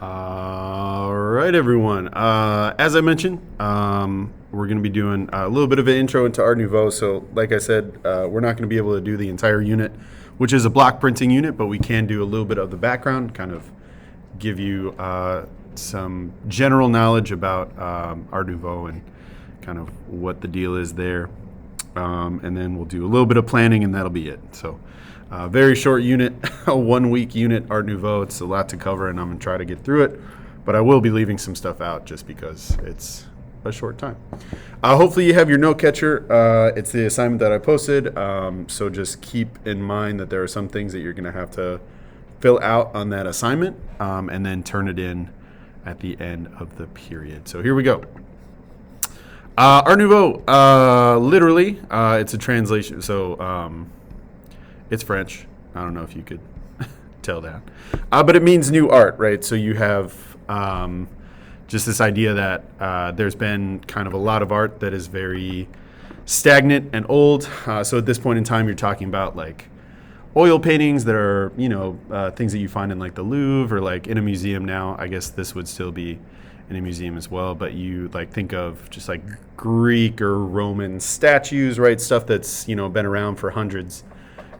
All right, everyone. As I mentioned, we're going to be doing a little bit of an intro into Art Nouveau. So, like I said, we're not going to be able to do the entire unit, which is a block printing unit, but we can do a little bit of the background, kind of give you some general knowledge about Art Nouveau and kind of what the deal is there. And then we'll do a little bit of planning, and that'll be it. So, very short unit, a 1 week unit, Art Nouveau. It's a lot to cover, and I'm going to try to get through it. But I will be leaving some stuff out just because it's a short time. Hopefully you have your note catcher. It's the assignment that I posted. So just keep in mind that there are some things that you're going to have to fill out on that assignment and then turn it in at the end of the period. So here we go. Art Nouveau, literally, it's a translation. So it's French. I don't know if you could tell that. But it means new art, right? So you have just this idea that there's been kind of a lot of art that is very stagnant and old. So at this point in time, you're talking about like oil paintings that are, things that you find in like the Louvre or like in a museum now. I guess this would still be in a museum as well. But you like think of just like Greek or Roman statues, right? Stuff that's, been around for hundreds,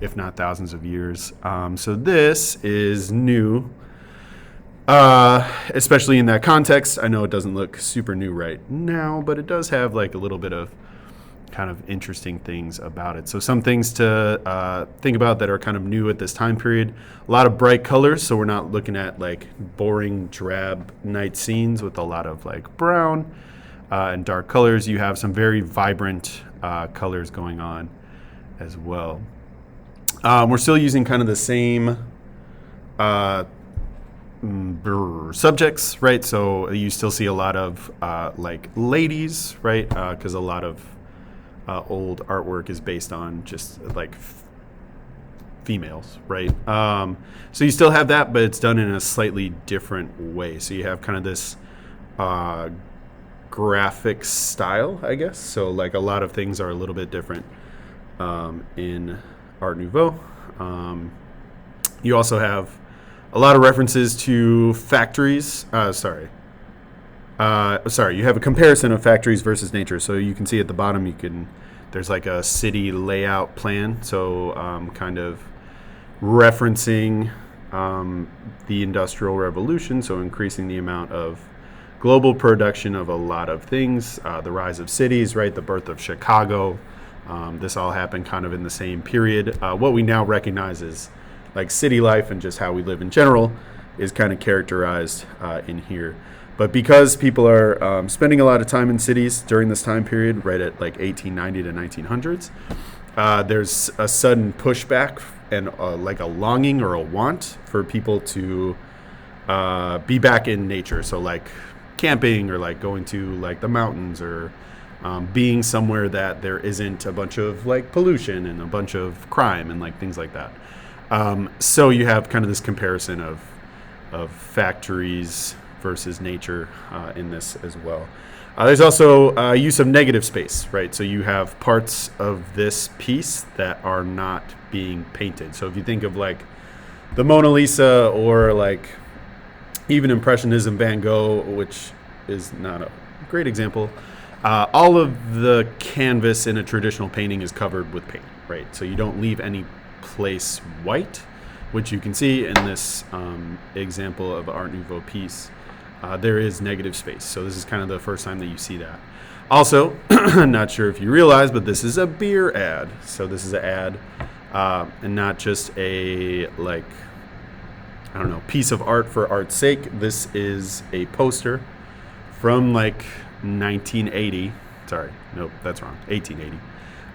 if not thousands of years. So this is new, especially in that context. I know it doesn't look super new right now, but it does have like a little bit of kind of interesting things about it. So some things to think about that are kind of new at this time period. A lot of bright colors, so we're not looking at like boring drab night scenes with a lot of like brown and dark colors. You have some very vibrant colors going on as well. We're still using kind of the same subjects, right? So you still see a lot of like ladies, right? Because a lot of old artwork is based on just like females, right? So you still have that, but it's done in a slightly different way. So you have kind of this graphic style, I guess. So like a lot of things are a little bit different in Art Nouveau. You also have a lot of references to factories. You have a comparison of factories versus nature. So you can see at the bottom, there's like a city layout plan. So kind of referencing the Industrial Revolution. So increasing the amount of global production of a lot of things, the rise of cities, right? The birth of Chicago. This all happened kind of in the same period. What we now recognize as like city life and just how we live in general is kind of characterized in here. But because people are spending a lot of time in cities during this time period, right at like 1890 to 1900s, there's a sudden pushback and like a longing or a want for people to be back in nature. So like camping or like going to like the mountains or being somewhere that there isn't a bunch of like pollution and a bunch of crime and like things like that. So you have kind of this comparison of factories versus nature in this as well. There's also use of negative space, right? So you have parts of this piece that are not being painted. So if you think of like the Mona Lisa or like even Impressionism, Van Gogh, which is not a great example, all of the canvas in a traditional painting is covered with paint, right? So you don't leave any place white, which you can see in this example of Art Nouveau piece. There is negative space. So this is kind of the first time that you see that. Also, not sure if you realize, but this is a beer ad. So this is an ad and not just a like, I don't know, piece of art for art's sake. This is a poster from like 1980. Sorry, nope, that's wrong. 1880.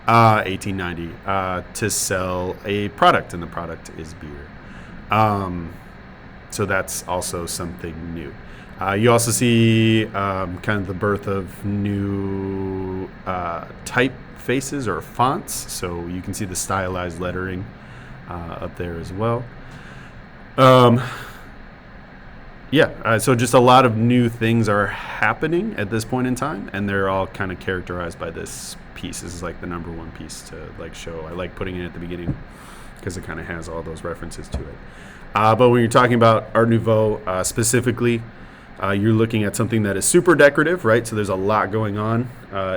1890 to sell a product, and the product is beer. So that's also something new. You also see kind of the birth of new typefaces or fonts. So you can see the stylized lettering up there as well. So just a lot of new things are happening at this point in time, and they're all kind of characterized by this piece. This is like the number one piece to like show. I like putting it at the beginning because it kind of has all those references to it. But when you're talking about Art Nouveau specifically, you're looking at something that is super decorative, right? So there's a lot going on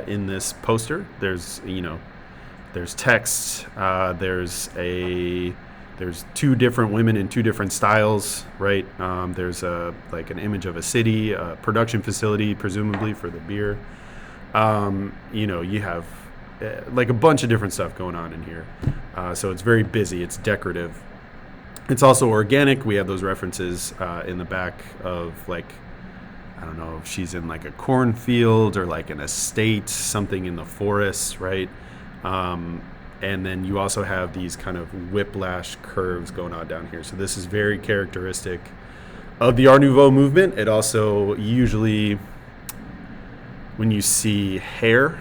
in this poster. There's there's text. There's two different women in two different styles, right? There's like an image of a city, a production facility, presumably for the beer. You have like a bunch of different stuff going on in here. So it's very busy. It's decorative. It's also organic. We have those references in the back of like, I don't know if she's in like a cornfield or like an estate, something in the forest, right? And then you also have these kind of whiplash curves going on down here. So this is very characteristic of the Art Nouveau movement. It also usually, when you see hair,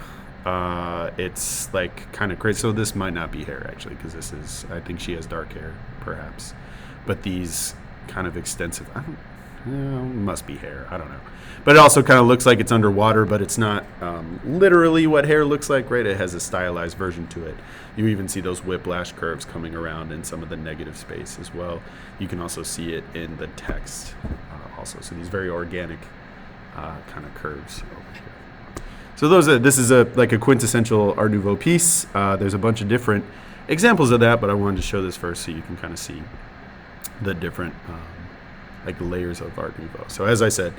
it's like kind of crazy. So this might not be hair actually, because I think she has dark hair perhaps. But these kind of extensive, must be hair. I don't know. But it also kind of looks like it's underwater, but it's not literally what hair looks like, right? It has a stylized version to it. You even see those whiplash curves coming around in some of the negative space as well. You can also see it in the text also. So these very organic kind of curves over here. So this is like a quintessential Art Nouveau piece. There's a bunch of different examples of that, but I wanted to show this first so you can kind of see the different like layers of Art Nouveau. So as I said,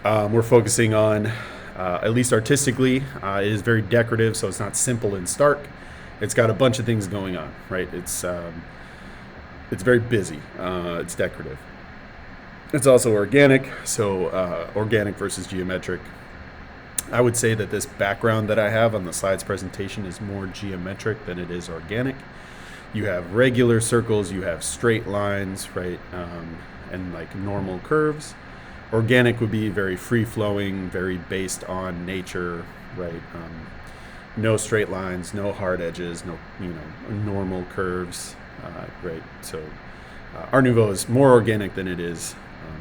we're focusing on, at least artistically, it is very decorative, so it's not simple and stark. It's got a bunch of things going on, right? It's very busy. It's decorative. It's also organic, so organic versus geometric. I would say that this background that I have on the slides presentation is more geometric than it is organic. You have regular circles, you have straight lines, right, and like normal curves. Organic would be very free-flowing, very based on nature, right? No straight lines, no hard edges, no normal curves, right? So Art Nouveau is more organic than it is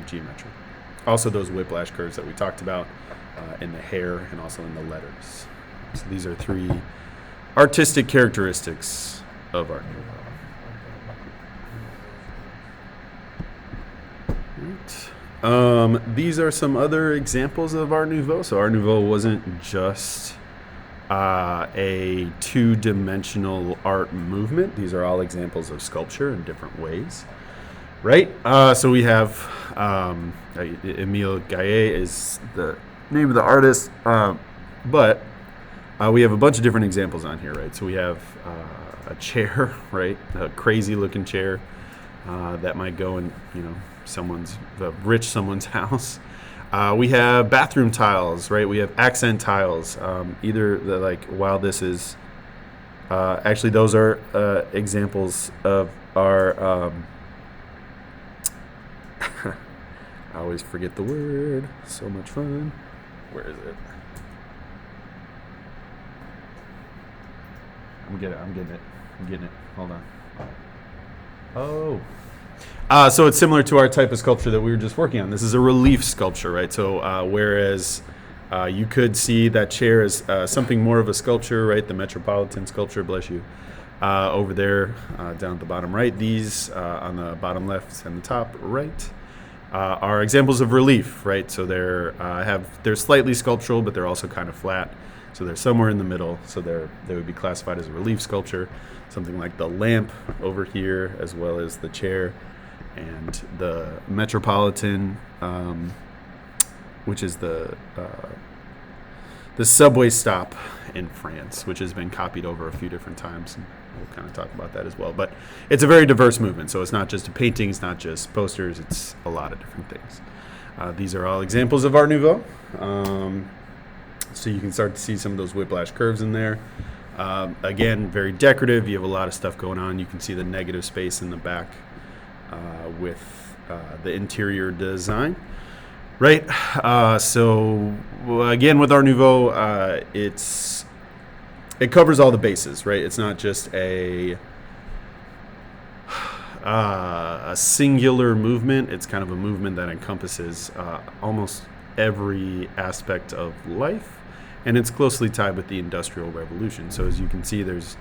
geometric. Also those whiplash curves that we talked about in the hair and also in the letters. So these are three artistic characteristics of Art Nouveau. Right. These are some other examples of Art Nouveau. So Art Nouveau wasn't just a two-dimensional art movement. These are all examples of sculpture in different ways, right? So we have Emile Gaillet is the name of the artist, but we have a bunch of different examples on here, right? So we have a chair, right? A crazy-looking chair that might go in, someone's house. We have bathroom tiles, right? We have accent tiles. While this is actually those are examples of our. I always forget the word. So much fun. Where is it? I'm getting it. Hold on. Oh. So it's similar to our type of sculpture that we were just working on. This is a relief sculpture, right? So whereas you could see that chair as something more of a sculpture, right? The Metropolitan sculpture, bless you, over there down at the bottom right. These on the bottom left and the top right are examples of relief, right? So they're slightly sculptural, but they're also kind of flat. So they're somewhere in the middle. So they would be classified as a relief sculpture. Something like the lamp over here, as well as the chair, and the Metropolitan, which is the subway stop in France, which has been copied over a few different times. And we'll kind of talk about that as well. But it's a very diverse movement. So it's not just a painting, it's not just posters, it's a lot of different things. These are all examples of Art Nouveau. So you can start to see some of those whiplash curves in there. Again, very decorative. You have a lot of stuff going on. You can see the negative space in the back with the interior design. Right. So again, with Art Nouveau, it covers all the bases, right? It's not just a singular movement. It's kind of a movement that encompasses almost every aspect of life. And it's closely tied with the Industrial Revolution. So as you can see, there's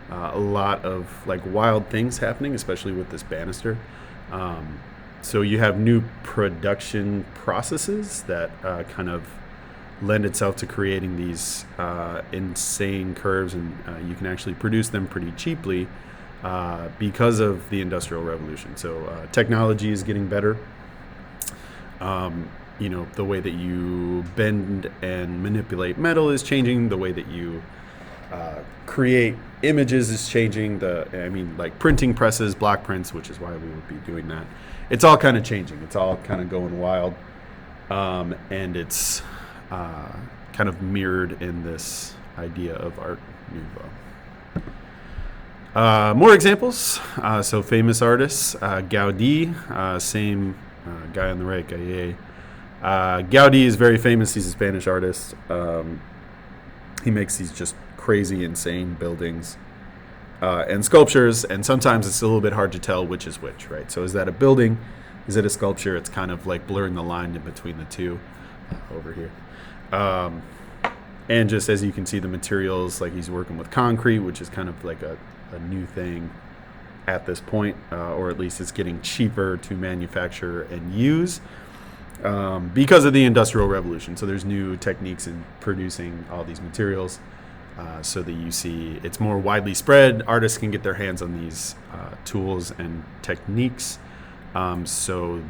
a lot of like wild things happening, especially with this banister. So you have new production processes that kind of lend itself to creating these insane curves, and you can actually produce them pretty cheaply because of the Industrial Revolution. So technology is getting better. The way that you bend and manipulate metal is changing. The way that you create images is changing. Like printing presses, block prints, which is why we would be doing that. It's all kind of changing. It's all kind of going wild. And it's kind of mirrored in this idea of Art Nouveau. More examples. So famous artists, Gaudí, same guy on the right, Gaudí is very famous. He's a Spanish artist. He makes these just crazy, insane buildings and sculptures, and sometimes it's a little bit hard to tell which is which, right? So is that a building? Is it a sculpture? It's kind of like blurring the line in between the two over here. And just as you can see, the materials, like he's working with concrete, which is kind of like a new thing at this point, or at least it's getting cheaper to manufacture and use because of the Industrial Revolution. So there's new techniques in producing all these materials so that you see it's more widely spread. Artists can get their hands on these tools and techniques. So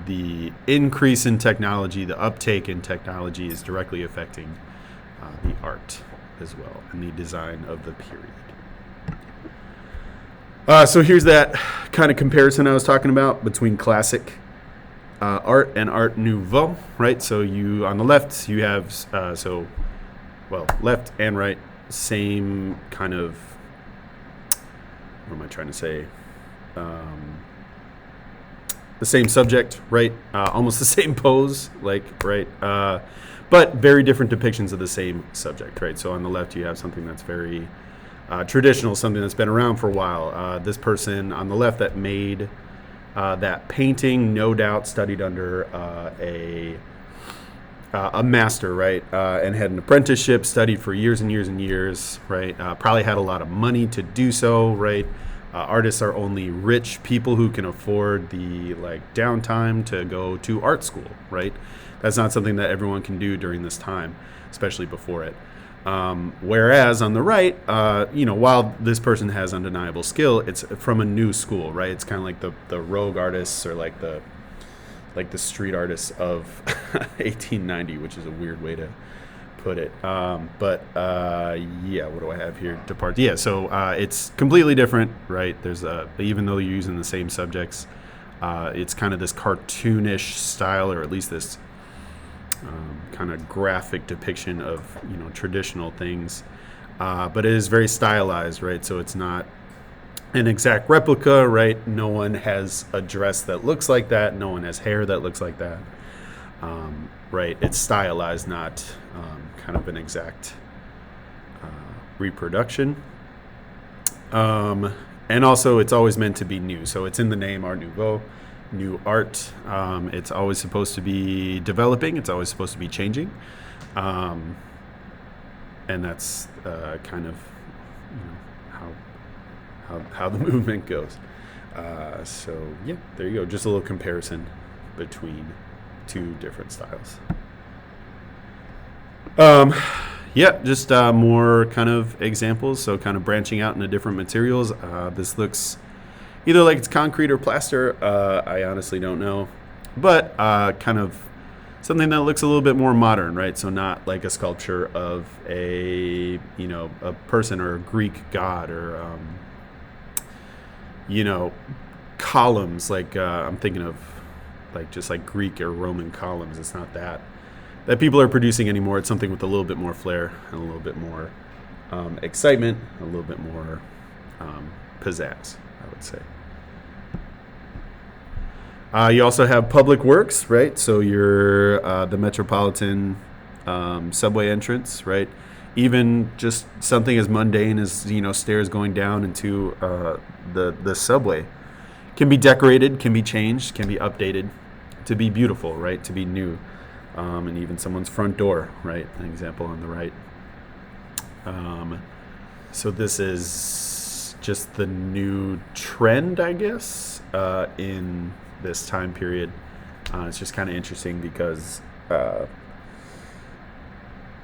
the increase in technology, the uptake in technology is directly affecting the art as well and the design of the period. So here's that kind of comparison I was talking about between classic art and Art Nouveau, right? So you on the left you have left and right, same kind of, what am I trying to say? The same subject, right? Almost the same pose, right? But very different depictions of the same subject, right? So on the left you have something that's very traditional, something that's been around for a while. This person on the left that made that painting, no doubt studied under a master, right? And had an apprenticeship, studied for years and years and years, right? Probably had a lot of money to do so, right? Artists are only rich people who can afford the downtime to go to art school, right? That's not something that everyone can do during this time, especially before it. Whereas on the right, while this person has undeniable skill, it's from a new school, right? It's kind of like the rogue artists or like the street artists of 1890, which is a weird way to put it. What do I have here? Yeah, so it's completely different, right? There's even though you're using the same subjects, it's kind of this cartoonish style, or at least this kind of graphic depiction of traditional things, but it is very stylized, right? So it's not an exact replica, right? No one has a dress that looks like that. No one has hair that looks like that, right? It's stylized, not kind of an exact reproduction. And also, it's always meant to be new. So it's in the name Art Nouveau, new art. It's always supposed to be developing. It's always supposed to be changing. And that's kind of how the movement goes. So yeah, there you go. Just a little comparison between two different styles. Just more kind of examples. So kind of branching out into different materials. This looks either like it's concrete or plaster. I honestly don't know, but kind of something that looks a little bit more modern, right? So not like a sculpture of a person or a Greek god, or columns, like I'm thinking of just like Greek or Roman columns. It's not that people are producing anymore. It's something with a little bit more flair and a little bit more excitement, a little bit more pizzazz, I would say. You also have public works, right? So you're the Metropolitan subway entrance, right? Even just something as mundane as stairs going down into the subway can be decorated, can be changed, can be updated to be beautiful, right? To be new. And even someone's front door, right? An example on the right. So this is just the new trend, I guess, in this time period. It's just kind of interesting because,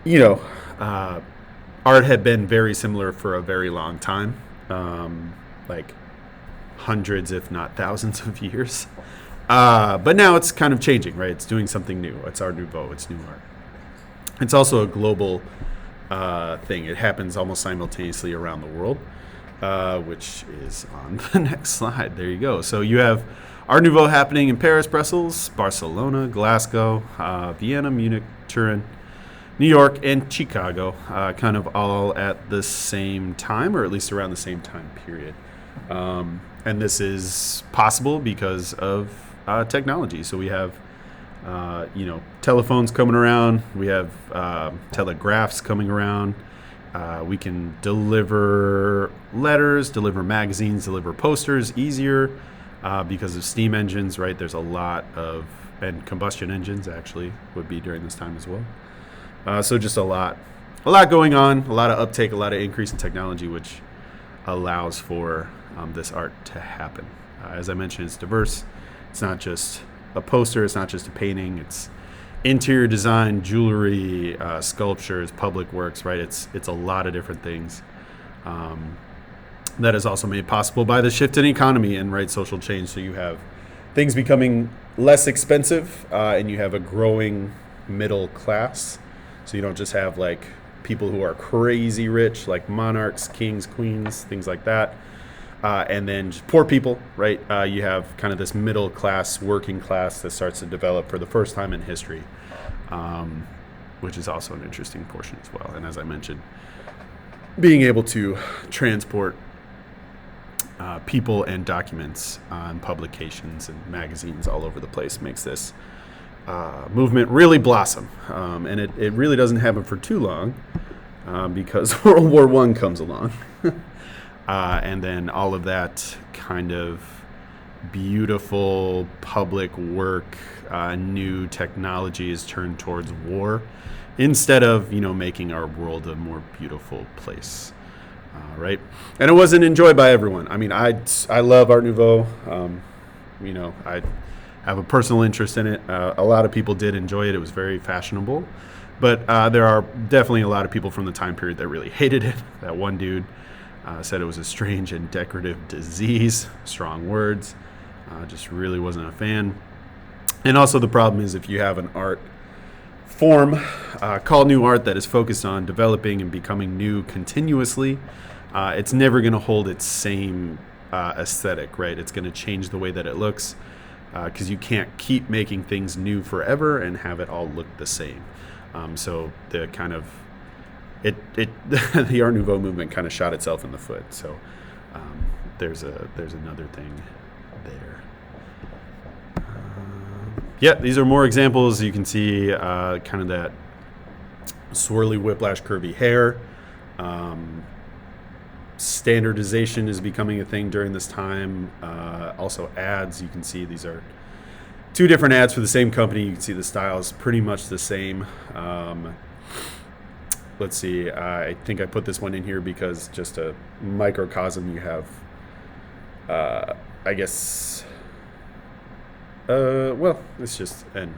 you know, art had been very similar for a very long time, like hundreds, if not thousands of years. But now it's kind of changing, right? It's doing something new. It's Art Nouveau. It's new art. It's also a global thing. It happens almost simultaneously around the world, which is on the next slide. There you go. So you have Art Nouveau happening in Paris, Brussels, Barcelona, Glasgow, Vienna, Munich, Turin, New York, and Chicago, kind of all at the same time, or at least around the same time period. And this is possible because of technology. So we have, telephones coming around. We have telegraphs coming around. We can deliver letters, deliver magazines, deliver posters easier because of steam engines, right? There's a lot of, and combustion engines actually would be during this time as well. So just a lot going on, a lot of uptake, a lot of increase in technology, which allows for this art to happen. As I mentioned, it's diverse. It's not just a poster. It's not just a painting. It's interior design, jewelry, sculptures, public works, right? It's a lot of different things. That is also made possible by the shift in economy and social change. So you have things becoming less expensive, and you have a growing middle class. So you don't just have like people who are crazy rich, like monarchs, kings, queens, things like that. And then just poor people, right? You have kind of this middle class, working class that starts to develop for the first time in history, which is also an interesting portion as well. And as I mentioned, being able to transport people and documents and publications and magazines all over the place makes this movement really blossom. And it really doesn't happen for too long because World War I comes along. And then all of that kind of beautiful public work, new technology is turned towards war instead of, making our world a more beautiful place, right? And it wasn't enjoyed by everyone. I mean, I love Art Nouveau. I have a personal interest in it. A lot of people did enjoy it. It was very fashionable. But there are definitely a lot of people from the time period that really hated it. That one dude said it was a strange and decorative disease. Strong words. Just really wasn't a fan. And also the problem is if you have an art form called new art that is focused on developing and becoming new continuously, it's never going to hold its same aesthetic, right? It's going to change the way that it looks because you can't keep making things new forever and have it all look the same. So the kind of the Art Nouveau movement kind of shot itself in the foot. So there's another thing there. These are more examples. You can see kind of that swirly whiplash curvy hair. Standardization is becoming a thing during this time. Also ads, you can see these are two different ads for the same company. You can see the style is pretty much the same. Let's see, I think I put this one in here because just a microcosm. You have, I guess, it's just an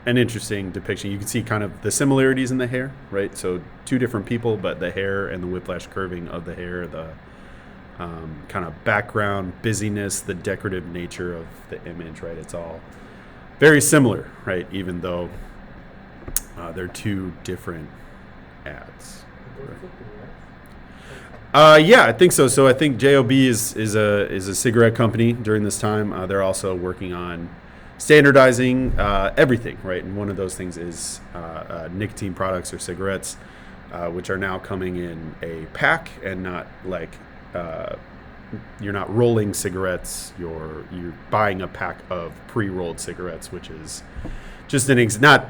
interesting depiction. You can see kind of the similarities in the hair, right? So two different people, but the hair and the whiplash curving of the hair, the kind of background busyness, the decorative nature of the image, right? It's all very similar, right? Even though they're two different ads. I think so. So I think JOB is a cigarette company during this time. They're also working on standardizing everything, right? And one of those things is nicotine products or cigarettes, which are now coming in a pack and not like you're not rolling cigarettes. You're buying a pack of pre-rolled cigarettes, which is just not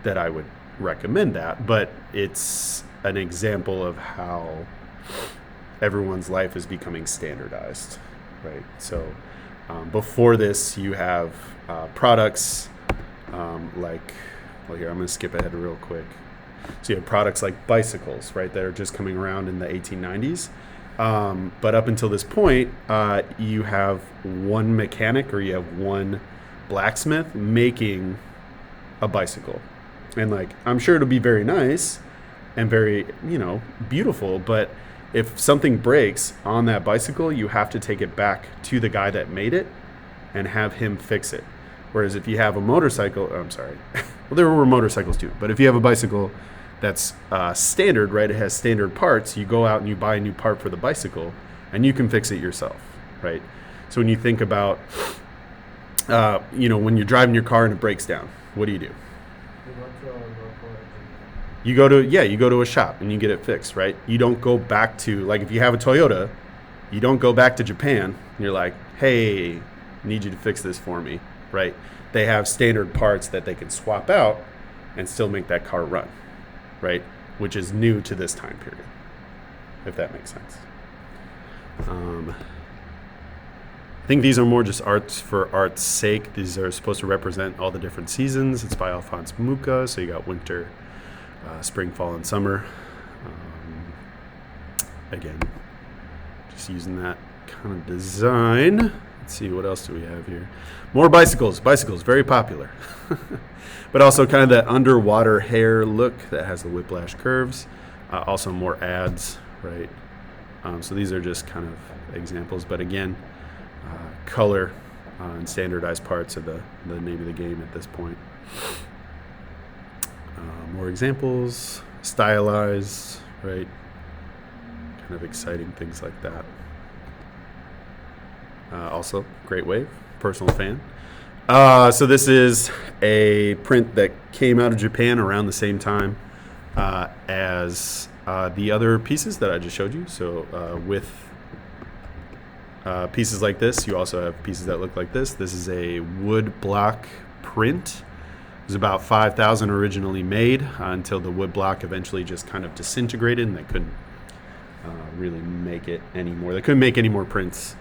that I would recommend that, but it's an example of how everyone's life is becoming standardized, right? So before this, you have products here, I'm going to skip ahead real quick. So you have products like bicycles, right, that are just coming around in the 1890s. But up until this point, you have one mechanic or you have one blacksmith making a bicycle. And like, I'm sure it'll be very nice and very, beautiful, but if something breaks on that bicycle, you have to take it back to the guy that made it and have him fix it. Whereas if you have a motorcycle, I'm sorry, well, there were motorcycles too, but if you have a bicycle that's standard, right, it has standard parts, you go out and you buy a new part for the bicycle and you can fix it yourself, right? So when you think about, when you're driving your car and it breaks down, what do? You go to a shop and you get it fixed, right? You don't go back to, like, if you have a Toyota, you don't go back to Japan and you're like, hey, I need you to fix this for me, right? They have standard parts that they can swap out and still make that car run, right? Which is new to this time period, if that makes sense. I think these are more just arts for art's sake. These are supposed to represent all the different seasons. It's by Alphonse Mucha, so you got winter, spring, fall, and summer. Again, just using that kind of design. Let's see, what else do we have here? More bicycles. Bicycles, very popular. But also kind of that underwater hair look that has the whiplash curves. Also more ads, right? So these are just kind of examples. But again, color and standardized parts are the name of the game at this point. More examples, stylized, right? Kind of exciting things like that. Also, great wave, personal fan. So this is a print that came out of Japan around the same time as the other pieces that I just showed you. So with pieces like this, you also have pieces that look like this. This is a wood block print. It was about 5,000 originally made until the wood block eventually just kind of disintegrated and they couldn't really make it anymore. They couldn't make any more prints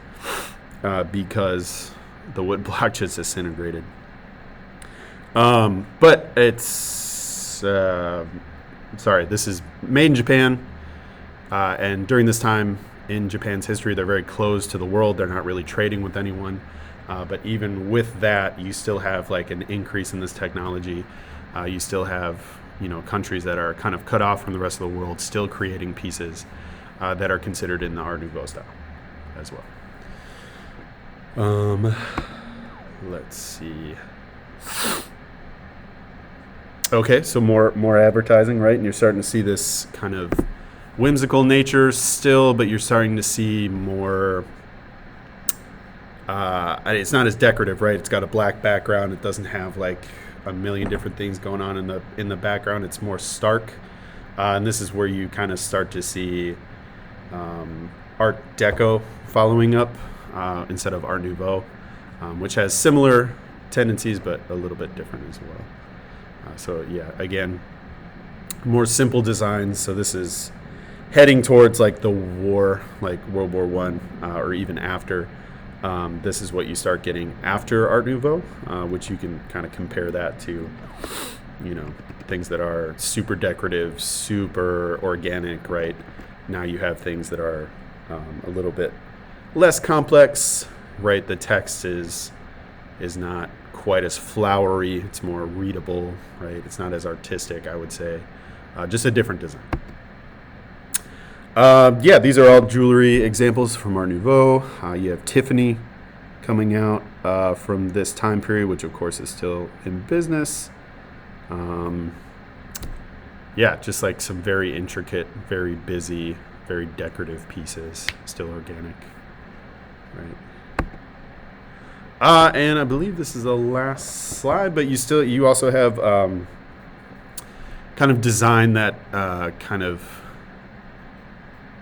because the wood block just disintegrated. But it's, this is made in Japan. And during this time in Japan's history, they're very closed to the world. They're not really trading with anyone. But even with that, you still have like an increase in this technology. You still have, countries that are kind of cut off from the rest of the world still creating pieces that are considered in the Art Nouveau style as well. Let's see. Okay, so more advertising, right? And you're starting to see this kind of whimsical nature still, but you're starting to see more. It's not as decorative, right? It's got a black background. It doesn't have like a million different things going on in the background. It's more stark, and this is where you kind of start to see Art Deco following up instead of Art Nouveau, which has similar tendencies but a little bit different as well. So yeah, again, more simple designs. So this is heading towards like the war, like World War I, or even after. This is what you start getting after Art Nouveau, which you can kind of compare that to, things that are super decorative, super organic, right? Now you have things that are a little bit less complex, right? The text is not quite as flowery. It's more readable, right? It's not as artistic, I would say. Just a different design. These are all jewelry examples from Art Nouveau. You have Tiffany coming out from this time period, which of course is still in business. Just like some very intricate, very busy, very decorative pieces, still organic, right? And I believe this is the last slide, but you also have kind of design that kind of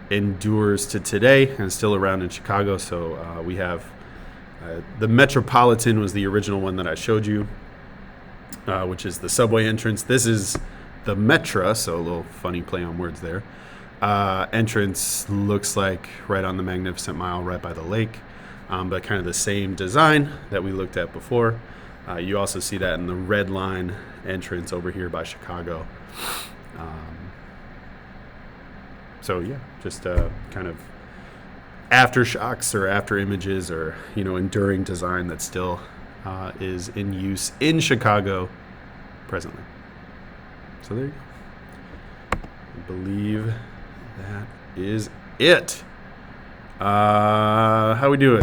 endures to today and is still around in Chicago. So we have the Metropolitan was the original one that I showed you, which is the subway entrance. This is the Metra, so a little funny play on words there. Entrance looks like right on the Magnificent Mile, right by the lake, but kind of the same design that we looked at before. You also see that in the Red Line entrance over here by Chicago. Just kind of aftershocks or after images or enduring design that still is in use in Chicago presently. So there you go. I believe that is it. How we doing?